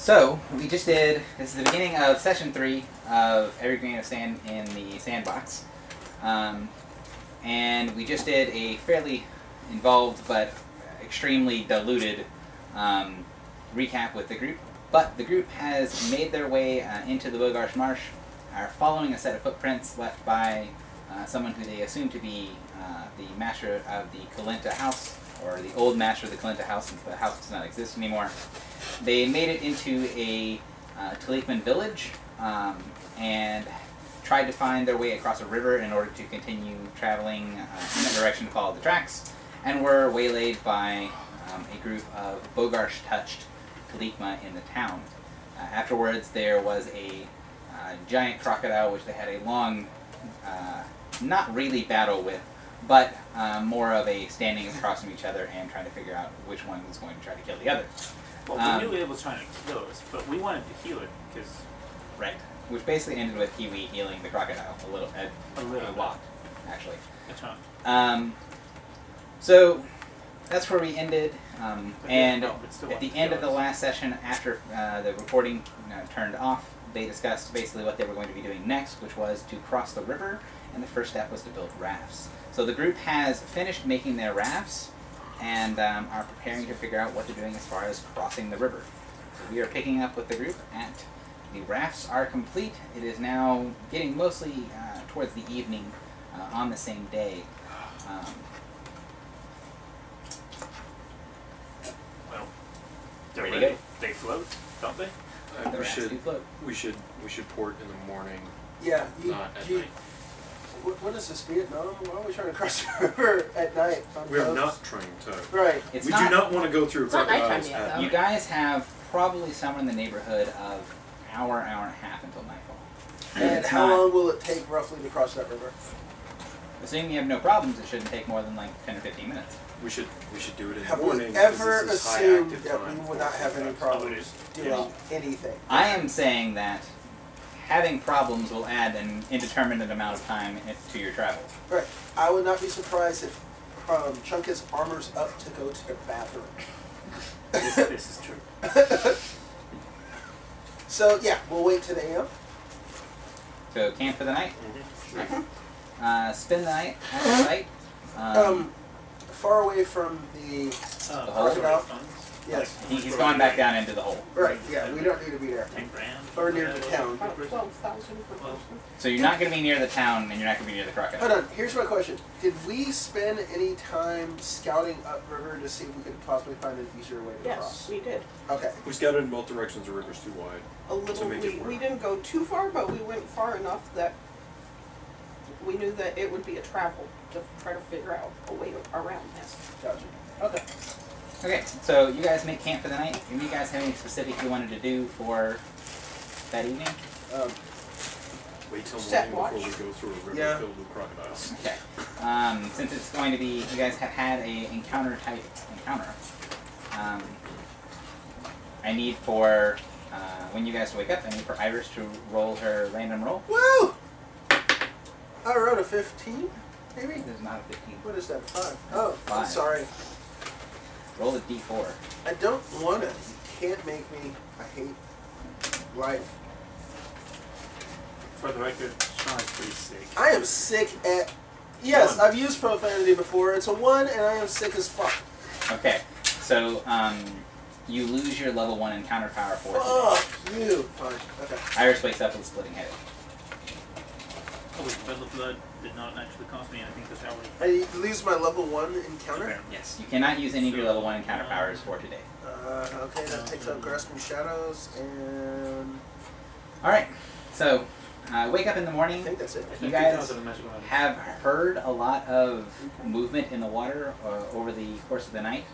So, we just did, this is the beginning of session 3 of Every Grain of Sand in the Sandbox. And we just did a fairly involved but extremely diluted recap with the group. But the group has made their way into the Bogarsh Marsh, are following a set of footprints left by someone who they assume to be the master of the Kalenta house, or the old master of the Kalenta house, since the house does not exist anymore. They made it into a Talikman village and tried to find their way across a river in order to continue traveling in that direction to follow the tracks, and were waylaid by a group of Bogarsh-touched Talikma in the town. Afterwards, there was a giant crocodile which they had a long, not really battle with, but more of a standing across from each other and trying to figure out which one was going to try to kill the other. Well, we knew it was trying to kill us, but we wanted to heal it because... Right. Which basically ended with Kiwi healing the crocodile a lot, actually. That's right. So that's where we ended. And still at the end of the last session, after the recording turned off, they discussed basically what they were going to be doing next, which was to cross the river, and the first step was to build rafts. So the group has finished making their rafts, and are preparing to figure out what they're doing as far as crossing the river. So we are picking up with the group at the rafts are complete. It is now getting mostly towards the evening on the same day. Well, they're ready to ready. go. They float, don't they? The rafts do float. We should port in the morning. Yeah, Not at night. What is this, Vietnam? Why are we trying to cross the river at night? We are not trying to. Right. It's We not, do not want to go through It's not nighttime crocodiles yet, at though. You guys have probably somewhere in the neighborhood of hour and a half until nightfall. And It's how not- long will it take roughly to cross that river? Assuming you have no problems, it shouldn't take more than like 10 or 15 minutes. We should do it in Have the morning. we because ever this is high assumed active that time we would for not have any crocodiles. problems doing Well, anything? I am saying that having problems will add an indeterminate amount of time to your travel. Right. I would not be surprised if Chunkus armors up to go to the bathroom. This is true. So yeah, we'll wait till the AM. So camp for the night. Mm-hmm. Spend the night at the site. Far away from the crocodile. Yes. He's gone back down into the hole. Right. Yeah, we don't need to be there. 10 grand. Or near the town. About 12,000 per person. So you're not going to be near the town, and you're not going to be near the crocodile. Hold on. Here's my question: did we spend any time scouting upriver to see if we could possibly find an easier way to Yes, cross? we did. Okay. We scouted in both directions. The river's too wide. A little. make it work. We didn't go too far, but we went far enough that we knew that it would be a travel to try to figure out a way around this. Gotcha. Okay. Okay, so you guys make camp for the night. Do you guys have anything specific you wanted to do for that evening? Wait till Set morning watch. before we go through a river Yeah. filled with crocodiles. Okay. Since it's going to be, you guys have had a encounter. I need for when you guys wake up, I need for Iris to roll her random roll. Woo! I wrote a 15, maybe? There's not a 15. What is that? 5. Oh, I'm 5. sorry. Roll a d4. I don't want to. You can't make me. I hate life. For the record, Sean is pretty sick. I am sick at. Yes, 1. I've used profanity before. It's a 1, and I am sick as fuck. Okay, so you lose your level 1 encounter power for today. Fuck you. Fine. Okay. Iris wakes up with a splitting headache. Oh, wait, Bed of Blood did not actually cost me anything this hour. I lose my level 1 encounter. Okay. Yes, you cannot use any of your level 1 encounter powers for today. Okay, that takes out Grasping Shadows, and Alright, so wake up in the I morning. think that's it. You guys 50,000 magical items. have heard a lot of movement in the water over the course of the night.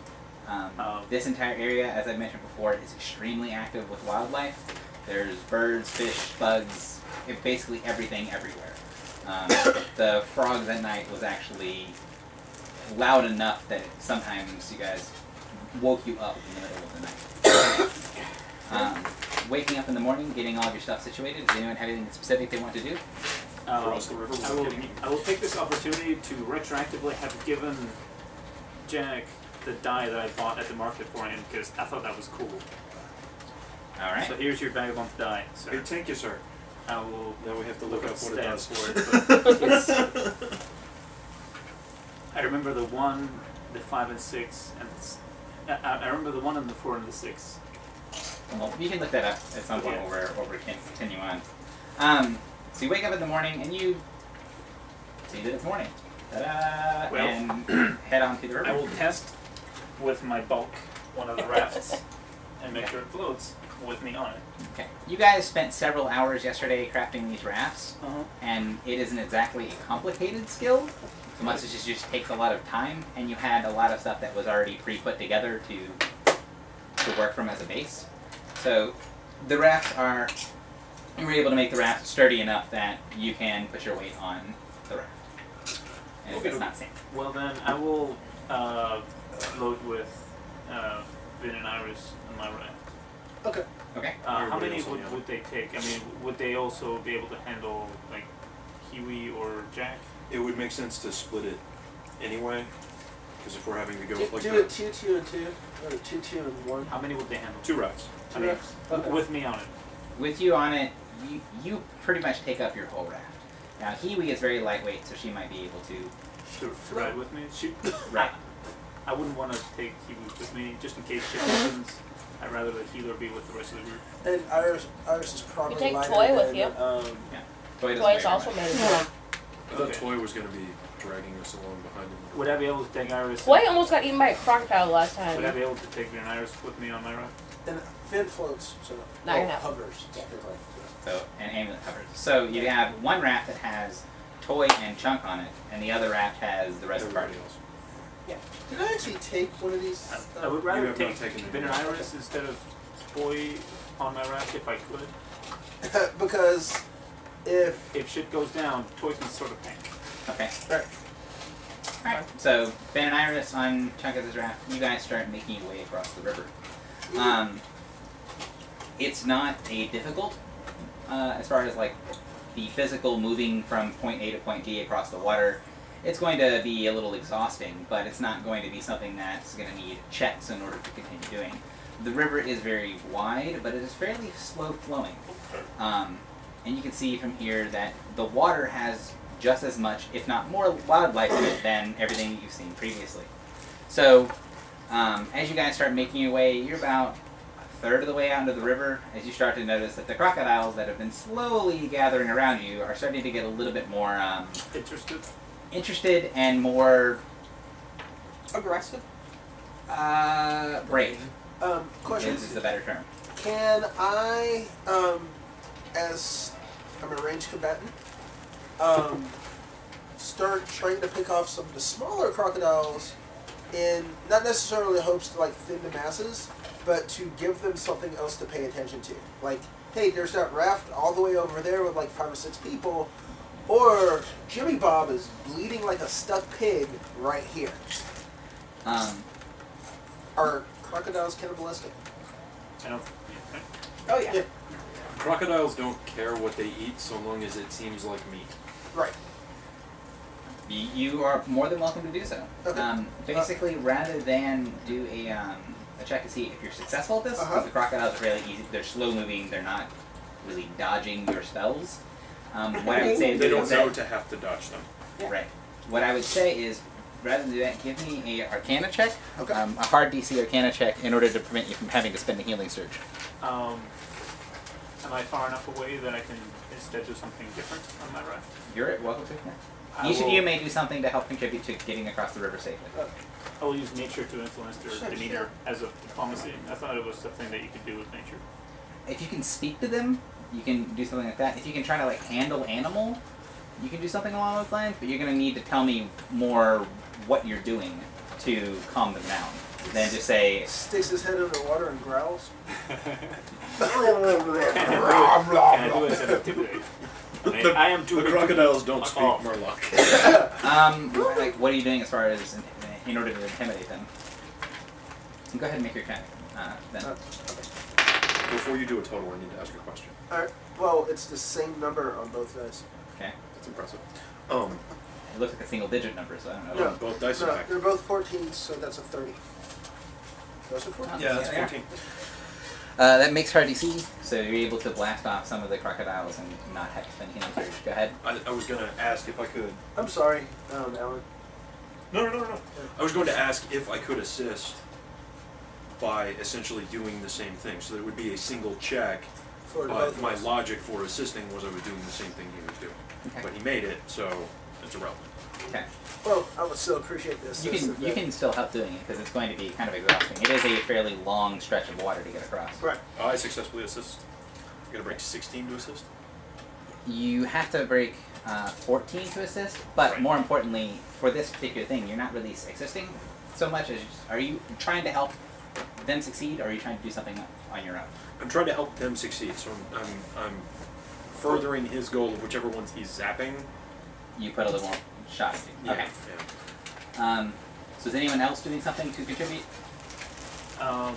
This entire area, as I mentioned before, is extremely active with wildlife. There's birds, fish, bugs, basically everything everywhere. The frogs at night was actually loud enough that sometimes you guys woke you up in the middle of the night. Waking up in the morning, getting all of your stuff situated. Does anyone have anything specific they want to do? Cross the river without getting eaten. I will take this opportunity to retroactively have given Jack the die that I bought at the market for him because I thought that was cool. All right. So here's your vagabond die, sir. Hey, thank you, sir. I will Now we have to look up what it stands does. for it. But it's, I remember the 1, the 5 and 6, and I remember the 1 and the 4 and the 6. Well, you can look that up at some point Yeah. over we can continue on. So you wake up in the morning and you see that it's morning. Ta-da! Well, and head on to the river. I will test with my bulk one of the rafts and make Okay. sure it floats with me on it. Okay. You guys spent several hours yesterday crafting these rafts, Uh-huh. and it isn't exactly a complicated skill, so much as it just takes a lot of time, and you had a lot of stuff that was already pre-put together to work from as a base. So the rafts are, you were able to make the raft sturdy enough that you can put your weight on the raft. And if it's not sink. Well then, I will float with Vin and Iris on my raft. Okay. Okay. How Everybody many else on the would they take? I mean, would they also be able to handle like Kiwi or Jack? It would make sense to split it anyway, because if we're having to go Do, with like do that, it 2, 2, and 2, or 2, 2, and 1. How many would they handle? 2 rafts. I mean, Okay. with me on it. With you on it, you pretty much take up your whole raft. Now, Hiwi is very lightweight, so she might be able to. To ride with me. Right. I wouldn't want to take Kiwi with me just in case shit happens. I'd rather the healer be with the rest of the group. And Iris is probably You take lighter Toy with than, you. Toy doesn't Toy is weigh also much. made of wood. I thought Okay. Toy was going to be dragging us along behind him. Would I be able to take Iris? Toy almost got eaten by a crocodile last Would I time. be able to take Vin and Iris with me on my raft? And Finn floats, so Not gonna happen. hovers. technically. So, an amulet covers. So, you have one raft that has Toy and Chunk on it, and the other raft has the rest of the party. Everybody else. Did I actually take one of these? I would You rather have take not taken Vin and any. Iris instead of Toy on my raft if I could. Because if If shit goes down, Toy can sort of panic. Okay. Right. Alright. So, Ben and Iris on Chunk of this raft, you guys start making your way across the river. It's not a difficult, as far as like the physical moving from point A to point B across the water. It's going to be a little exhausting, but it's not going to be something that's going to need checks in order to continue doing. The river is very wide, but it is fairly slow flowing. And you can see from here that the water has just as much, if not more, wildlife in it than everything that you've seen previously. So, as you guys start making your way, you're about a third of the way out into the river as you start to notice that the crocodiles that have been slowly gathering around you are starting to get a little bit more interested and more Aggressive. brave. question: Is the better term. Can I, as I'm a ranged combatant, start trying to pick off some of the smaller crocodiles in not necessarily hopes to like thin the masses, but to give them something else to pay attention to? Like, hey, there's that raft all the way over there with like 5 or 6 people, or Jimmy Bob is bleeding like a stuck pig right here. Are crocodiles cannibalistic? I don't. Oh yeah. Yeah. Crocodiles don't care what they eat so long as it seems like meat. Right. You are more than welcome to do so. Okay. Basically, rather than do a check to see if you're successful at this, because the crocodiles are fairly easy, they're slow moving, they're not really dodging your spells. What I would say is They do don't is know that- to have to dodge them. Right. What I would say is, rather than do that, give me a Arcana check, Okay. a hard DC Arcana check, in order to prevent you from having to spend a healing surge. Am I far enough away that I can instead do something different on my raft? You're welcome to. Yeah. I Each of will- you may do something to help contribute to getting across the river safely. I will use nature to influence their Sure, demeanor sure. as a diplomacy. I thought it was something that you could do with nature. If you can speak to them, you can do something like that. If you can try to like handle animal, you can do something along those lines. But you're going to need to tell me more what you're doing to calm them down than just say. Sticks his head underwater and growls. Can I do it as an intimidate? I am too The big to- crocodiles don't Fuck speak off. Murloc. Like, what are you doing as far as in order to intimidate them? Go ahead and make your check. Then. Before you do a total, I need to ask a question. Alright, well, it's the same number on both dice. Okay. That's impressive. It looks like a single digit number, so I don't know. No. Both dice No, are back. they're both 14s, so that's a 30. Those are 14? Yeah, that's Yeah. 14. That makes her DC, so you're able to blast off some of the crocodiles and not have to spend healing surge. Go ahead. I was going to ask if I could. I'm sorry, Alan. No. I was going to ask if I could assist by essentially doing the same thing. So there would be a single check. For But both of my us. logic for assisting was I was doing the same thing he was doing. Okay. But he made it, so it's irrelevant. Okay. Well, I would still appreciate this. You can still help doing it because it's going to be kind of exhausting. It is a fairly long stretch of water to get across. Right. I successfully assist. I gotta break 16 to assist. You have to break 14 to assist, but Right. more importantly, for this particular thing, you're not really assisting so much as are you trying to help them succeed, or are you trying to do something on your own? I'm trying to help them succeed, so I'm furthering his goal of whichever ones he's zapping. You put a little more shot. Yeah, Okay. yeah. So is anyone else doing something to contribute? I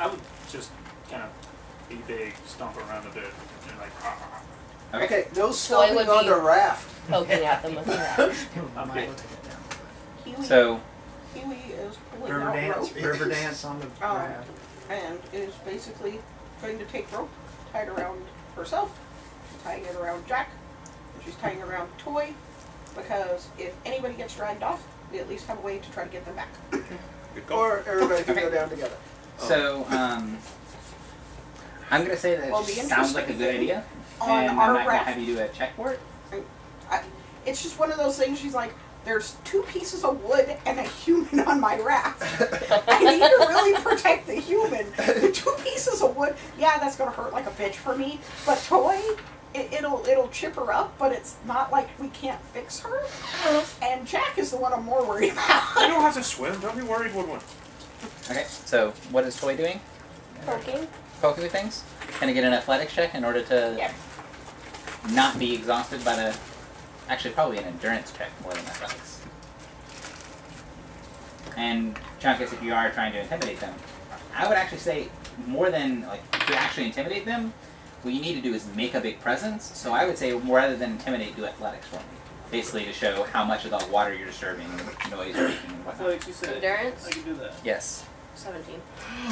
would just kind of be big, stomp around a bit, and like. Okay, no Toy stomping would on be- the raft. Poking at them with the raft. Okay. Huey, So Huey is pulling River out dance, rope, river dance on the raft. and is basically going to take rope, tie it around herself, tying it around Jack, and she's tying it around Toy, because if anybody gets dragged off, we at least have a way to try to get them back. Good call. Or everybody can Okay. go down together. So, I'm gonna say that it Well, just the sounds like a interesting good thing idea, on and I'm our not gonna raft. have you do a check for it. It's just one of those things. She's like, "There's 2 pieces of wood and a human on my raft. I need to really protect the human. The 2 pieces of wood, yeah, that's gonna hurt like a bitch for me. But Toy, it'll chip her up. But it's not like we can't fix her. And Jack is the one I'm more worried I about. don't have to swim. Don't be worried, Woodwin. Okay. So, what is Toy doing? Poking. Poking with things. Can I get an athletics check in order to Yeah. not be exhausted by the? Actually, probably an endurance check more than athletics. And Chunkus, if you are trying to intimidate them, I would actually say more than like to actually intimidate them, what you need to do is make a big presence. So I would say rather than intimidate, do athletics for me. Basically to show how much of the water you're disturbing, and noise you're making, and I whatnot. feel like you said Endurance? I can do that. Yes. 17.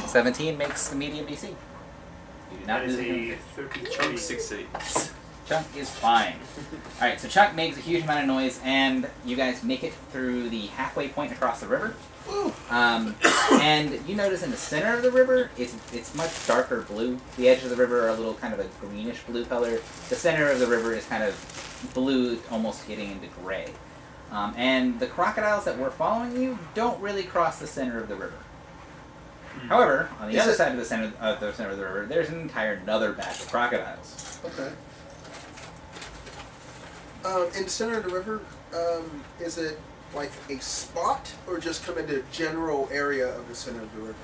17 makes the medium DC. You do not That is lose a it. 33. 6-8. Chunk is fine. Alright, so Chunk makes a huge amount of noise, and you guys make it through the halfway point across the river. And you notice in the center of the river, it's much darker blue. The edges of the river are a little kind of a greenish blue color. The center of the river is kind of blue, almost getting into gray. And the crocodiles that were following you don't really cross the center of the river. However, on the Is other it- side of the center of the river, there's an entire another batch of crocodiles. Okay. In the center of the river, is it like a spot, or just come into general area of the center of the river?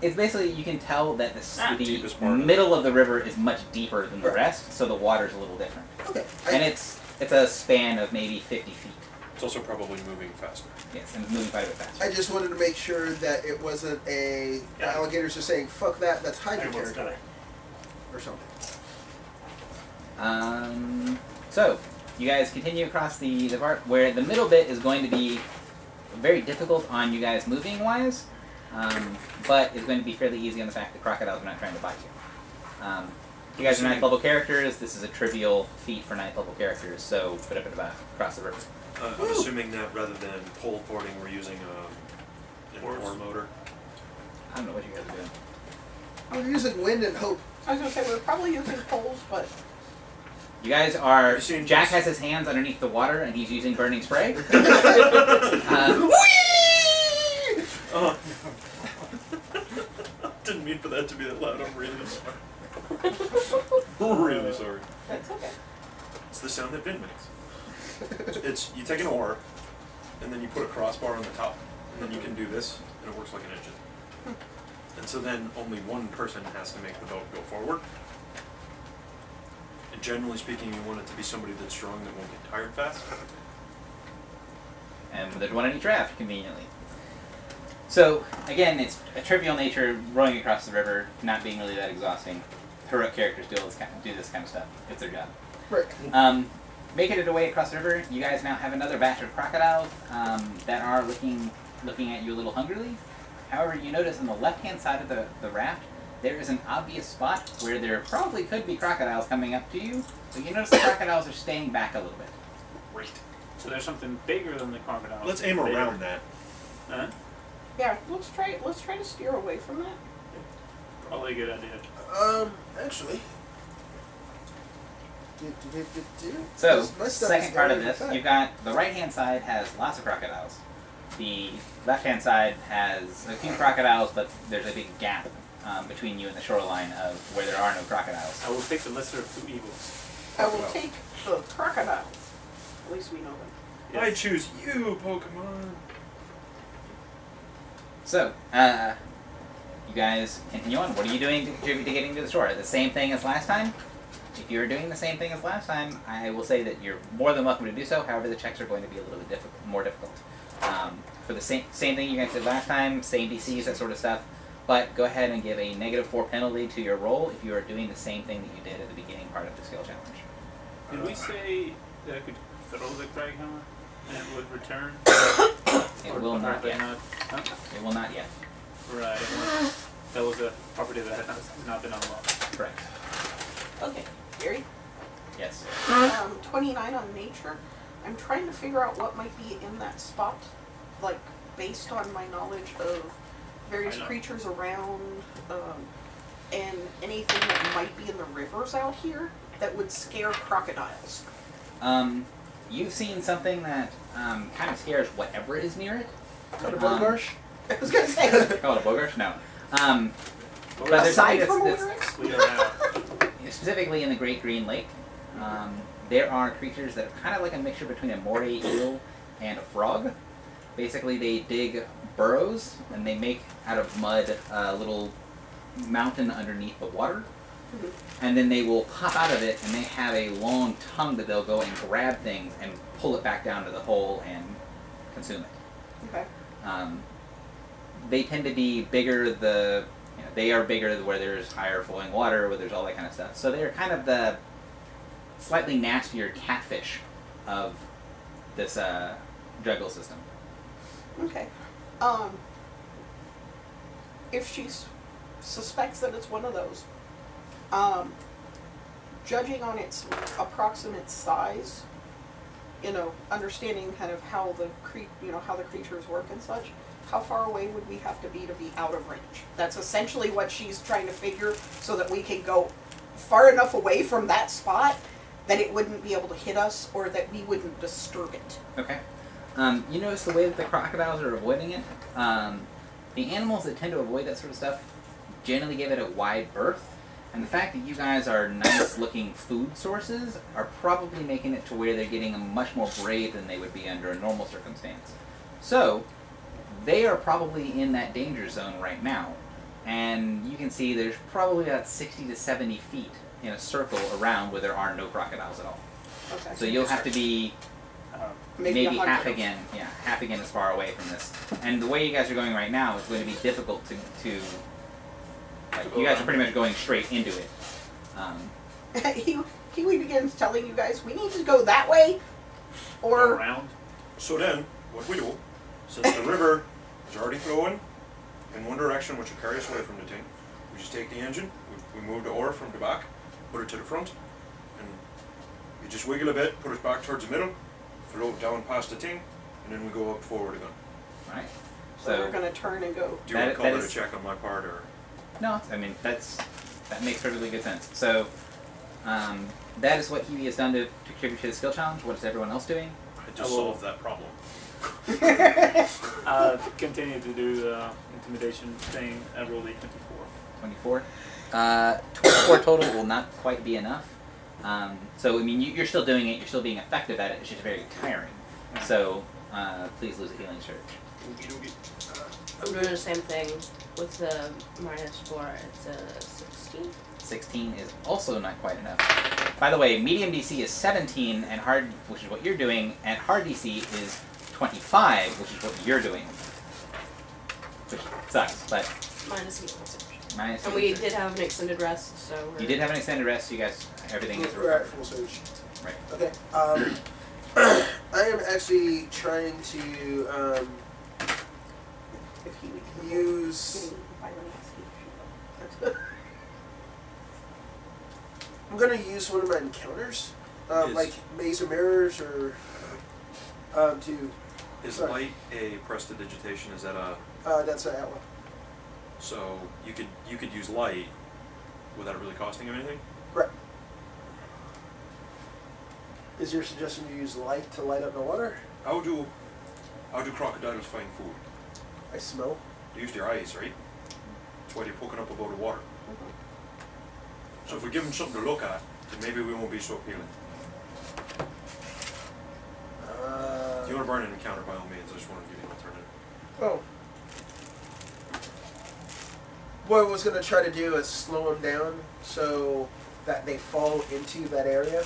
It's basically, you can tell that the Deepest part of it. middle of the river is much deeper than the Right. rest, so the water's a little different. Okay. And it's a span of maybe 50 feet. It's also probably moving faster. Yes, and it's moving quite a bit faster. I just wanted to make sure that it wasn't the alligators just saying, fuck that, that's Hydra Everyone's territory. got it. Or something. So, you guys continue across the part where the middle bit is going to be very difficult on you guys moving wise, but is going to be fairly easy on the fact that crocodiles are not trying to bite you. You guys are 9th level characters. This is a trivial feat for 9th level characters, so put up and about across the river. I'm assuming that rather than pole porting, we're using an Oars. oar motor. I don't know what you guys are doing. We're using wind and hope. I was gonna say we're probably using poles, but You guys are. Have you seen Jack this? has his hands underneath the water and he's using burning spray. Oh. Didn't mean for that to be that loud. I'm really sorry. Really sorry. that's okay. It's the sound that Vin makes. It's you take an oar, and then you put a crossbar on the top, and then you can do this, and it works like an engine. And so then only one person has to make the boat go forward. And generally speaking, you want it to be somebody that's strong that won't get tired fast. And there's one in each raft, conveniently. So, again, it's a trivial nature, rowing across the river, not being really that exhausting. Heroic characters do this kind of stuff. It's their job. Right. Making it away across the river, you guys now have another batch of crocodiles that are looking at you a little hungrily. However, you notice on the left-hand side of the raft, there is an obvious spot where there probably could be crocodiles coming up to you, but you notice the crocodiles are staying back a little bit. Great. So there's something bigger than the crocodile. Let's aim Bigger. around that. Huh? Yeah, let's try to steer away from that. Probably a good idea. Actually. So, My stuff second is part of very this, fat. you've got the right-hand side has lots of crocodiles. The left-hand side has a few crocodiles, but there's a big gap between you and the shoreline of where there are no crocodiles. I will take the lesser of two evils. I will take the crocodiles. At least we know them. I choose you, Pokemon. So, you guys continue on. What are you doing to contribute to getting to the shore? The same thing as last time? If you're doing the same thing as last time, I will say that you're more than welcome to do so. However, the checks are going to be a little bit more difficult. For the same thing you guys did last time, same DCs, that sort of stuff. But go ahead and give a -4 penalty to your roll if you are doing the same thing that you did at the beginning part of the skill challenge. Did we say that I could throw the Crag Hammer and it would return? It will not yet. Huh? It will not yet. Right. That was a property that has not been unlocked. Correct. Okay, Gary. Yes. 29 on nature. I'm trying to figure out what might be in that spot, like based on my knowledge of various I know. creatures around, and anything that might be in the rivers out here that would scare crocodiles. You've seen something that kind of scares whatever is near it. Got a Bogarsh? I was gonna say, Call it a bogarsh? No. But there's something aside from that's Oryx? Clear out. specifically in the Great Green Lake. There are creatures that are kind of like a mixture between a moray eel and a frog. Basically, they dig burrows and they make out of mud a little mountain underneath the water. And then they will pop out of it, and they have a long tongue that they'll go and grab things and pull it back down to the hole and consume it. Okay. They tend to be bigger. They are bigger where there's higher flowing water, where there's all that kind of stuff. So they're kind of the slightly nastier catfish of this juggle system. Okay. If she suspects that it's one of those, judging on its approximate size, understanding kind of how the how the creatures work and such, how far away would we have to be out of range? That's essentially what she's trying to figure, so that we can go far enough away from that spot that it wouldn't be able to hit us, or that we wouldn't disturb it. Okay. You notice the way that the crocodiles are avoiding it? The animals that tend to avoid that sort of stuff generally give it a wide berth. And the fact that you guys are nice-looking food sources are probably making it to where they're getting much more brave than they would be under a normal circumstance. So, they are probably in that danger zone right now. And you can see there's probably about 60 to 70 feet in a circle around where there are no crocodiles at all. Okay. So you'll have to be maybe 100. half again as far away from this. And the way you guys are going right now is going to be difficult to you guys are pretty much going straight into it. He begins telling you guys, we need to go that way, or Around. So then, what we do, since the river is already flowing in one direction, which will carry us away from the thing, we just take the engine, we move the ore from the back, put it to the front, and you just wiggle a bit, put it back towards the middle, float down past the thing, and then we go up forward again. Right? so we're going to turn and go. Do you want to call that that a is- check on my part, or? No, I mean that makes perfectly good sense. So that is what Hebe has done to contribute to the skill challenge. What is everyone else doing? I just I will- solved that problem. Continue to do the intimidation thing. I rolled a 24. 24. 24 total will not quite be enough. So I mean you're still doing it. You're still being effective at it. It's just very tiring. So please lose a healing surge. Oogie doogie. I'm doing the same thing with the -4. It's a 16. 16 is also not quite enough. By the way, medium DC is 17, and hard, which is what you're doing, and hard DC is 25, which is what you're doing. Which sucks, but Minus healing surge. minus. And we did have an extended rest, so we're... You did have an extended rest. You guys, everything is We're at recovered. full surge. Right. Okay. I am actually trying to If he would use. I'm gonna use one of my encounters, Is- like Maze of Mirrors, or to. Is Sorry. light a prestidigitation? Is that a That's an outlaw. so you could use light without it really costing him anything? Right. Is your suggestion to use light to light up the water? How do crocodiles find food? I smell. They use their eyes, right? That's why they're poking up above the water. So if we give them something to look at, then maybe we won't be so appealing. If you want to burn an encounter, by all means. I just want to give you an alternative. Oh. What I was going to try to do is slow them down so that they fall into that area.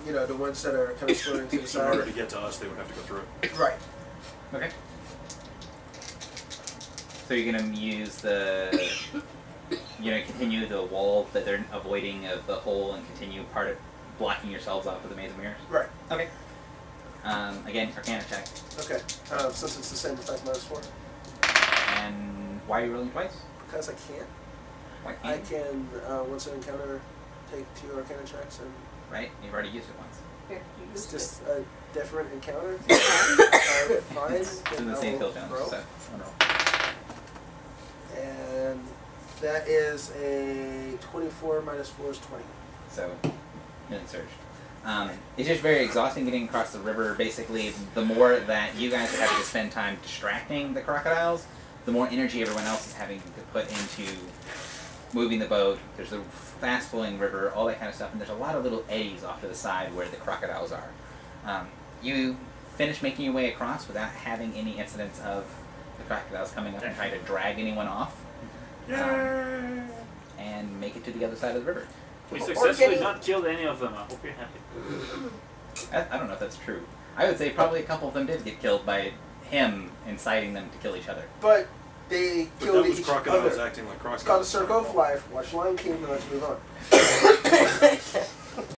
You know, the ones that are kind of floating to the So in order side. to get to us, they would have to go through it. Right. Okay. So you're gonna use the, continue the wall that they're avoiding of the hole and continue part of blocking yourselves off with the maze of mirrors. Right. Okay. Again, Arcana check. Okay. Since it's the same effect, -4. And why are you rolling twice? Because I can't. Why I can't you? can, once an encounter, take 2 Arcana checks, and Right? You've already used it once. Here, you it's use just this. a different encounter. Fine. It's in the then same I'll field zone, roll. so. And that is a 24 -4 is 20. So, didn't surge. It's just very exhausting getting across the river. Basically, the more that you guys are having to spend time distracting the crocodiles, the more energy everyone else is having to put into moving the boat. There's a fast flowing river, all that kind of stuff, and there's a lot of little eddies off to the side where the crocodiles are. You finish making your way across without having any incidents of the crocodiles coming up and trying to drag anyone off. And make it to the other side of the river. We Or successfully getting- not killed any of them. I hope you're happy. I don't know if that's true. I would say probably a couple of them did get killed by him inciting them to kill each other. But they But killed that was each crocodiles other. acting like It's called a crocodiles. circle of life. Watch Lion King and let's move on.